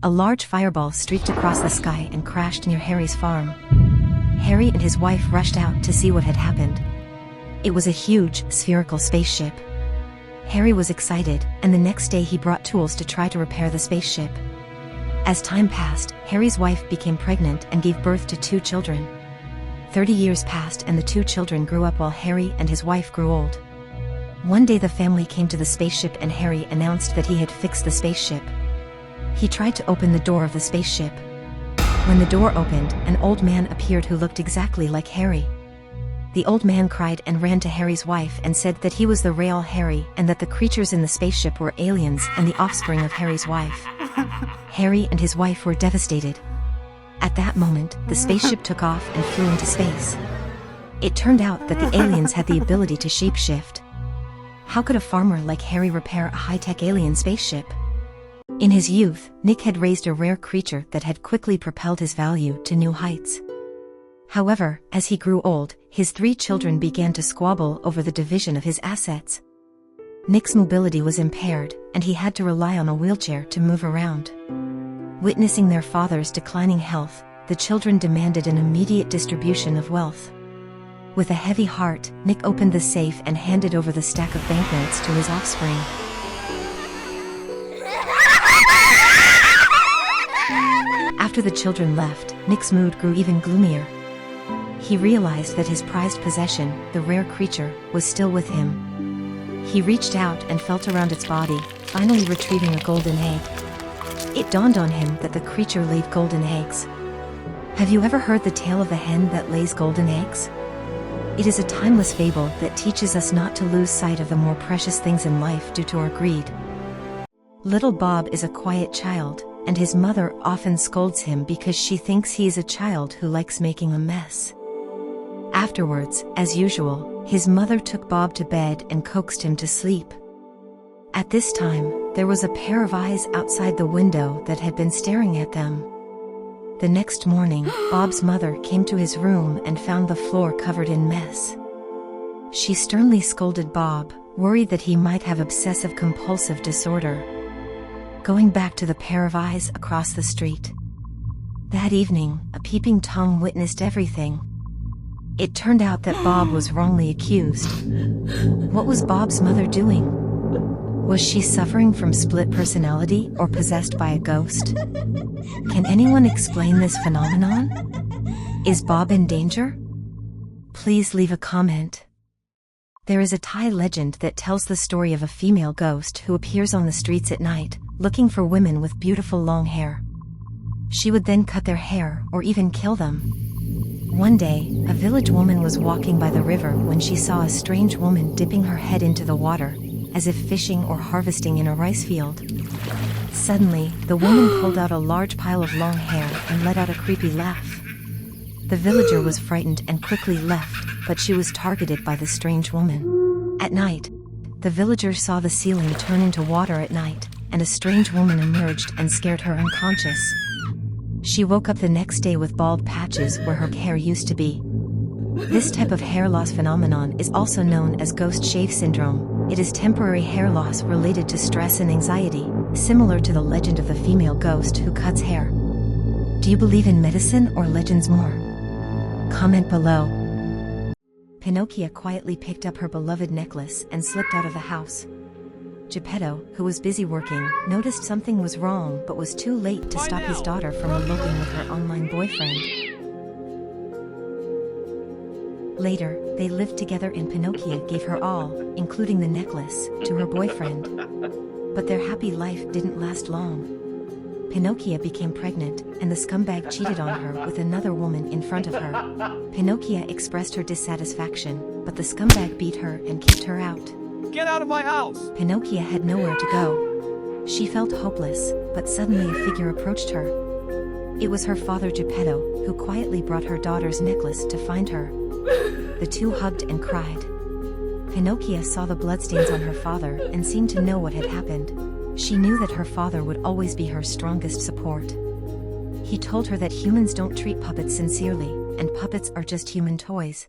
A large fireball streaked across the sky and crashed near Harry's farm. Harry and his wife rushed out to see what had happened. It was a huge, spherical spaceship. Harry was excited, and the next day he brought tools to try to repair the spaceship. As time passed, Harry's wife became pregnant and gave birth to 2 children. 30 years passed and the 2 children grew up while Harry and his wife grew old. One day the family came to the spaceship and Harry announced that he had fixed the spaceship. He tried to open the door of the spaceship. When the door opened, an old man appeared who looked exactly like Harry. The old man cried and ran to Harry's wife and said that he was the real Harry and that the creatures in the spaceship were aliens and the offspring of Harry's wife. Harry and his wife were devastated. At that moment, the spaceship took off and flew into space. It turned out that the aliens had the ability to shapeshift. How could a farmer like Harry repair a high-tech alien spaceship? In his youth, Nick had raised a rare creature that had quickly propelled his value to new heights. However, as he grew old, his 3 children began to squabble over the division of his assets. Nick's mobility was impaired, and he had to rely on a wheelchair to move around. Witnessing their father's declining health, the children demanded an immediate distribution of wealth. With a heavy heart, Nick opened the safe and handed over the stack of banknotes to his offspring. After the children left, Nick's mood grew even gloomier. He realized that his prized possession, the rare creature, was still with him. He reached out and felt around its body, finally retrieving a golden egg. It dawned on him that the creature laid golden eggs. Have you ever heard the tale of the hen that lays golden eggs? It is a timeless fable that teaches us not to lose sight of the more precious things in life due to our greed. Little Bob is a quiet child, and his mother often scolds him because she thinks he is a child who likes making a mess. Afterwards, as usual, his mother took Bob to bed and coaxed him to sleep. At this time, there was a pair of eyes outside the window that had been staring at them. The next morning, Bob's mother came to his room and found the floor covered in mess. She sternly scolded Bob, worried that he might have obsessive-compulsive disorder. Going back to the pair of eyes across the street. That evening, a peeping Tom witnessed everything. It turned out that Bob was wrongly accused. What was Bob's mother doing? Was she suffering from split personality or possessed by a ghost? Can anyone explain this phenomenon? Is Bob in danger? Please leave a comment. There is a Thai legend that tells the story of a female ghost who appears on the streets at night, looking for women with beautiful long hair. She would then cut their hair or even kill them. One day, a village woman was walking by the river when she saw a strange woman dipping her head into the water, as if fishing or harvesting in a rice field. Suddenly, the woman pulled out a large pile of long hair and let out a creepy laugh. The villager was frightened and quickly left, but she was targeted by the strange woman. At night, the villager saw the ceiling turn into water at night, and a strange woman emerged and scared her unconscious. She woke up the next day with bald patches where her hair used to be. This type of hair loss phenomenon is also known as ghost shave syndrome. It is temporary hair loss related to stress and anxiety, similar to the legend of the female ghost who cuts hair. Do you believe in medicine or legends more? Comment below. Pinocchio quietly picked up her beloved necklace and slipped out of the house. Geppetto, who was busy working, noticed something was wrong but was too late to stop his daughter from eloping with her online boyfriend. Later, they lived together and Pinocchio gave her all, including the necklace, to her boyfriend. But their happy life didn't last long. Pinocchio became pregnant, and the scumbag cheated on her with another woman in front of her. Pinocchio expressed her dissatisfaction, but the scumbag beat her and kicked her out. Get out of my house! Pinocchio had nowhere to go. She felt hopeless, but suddenly a figure approached her. It was her father Geppetto, who quietly brought her daughter's necklace to find her. The two hugged and cried. Pinocchio saw the bloodstains on her father and seemed to know what had happened. She knew that her father would always be her strongest support. He told her that humans don't treat puppets sincerely, and puppets are just human toys.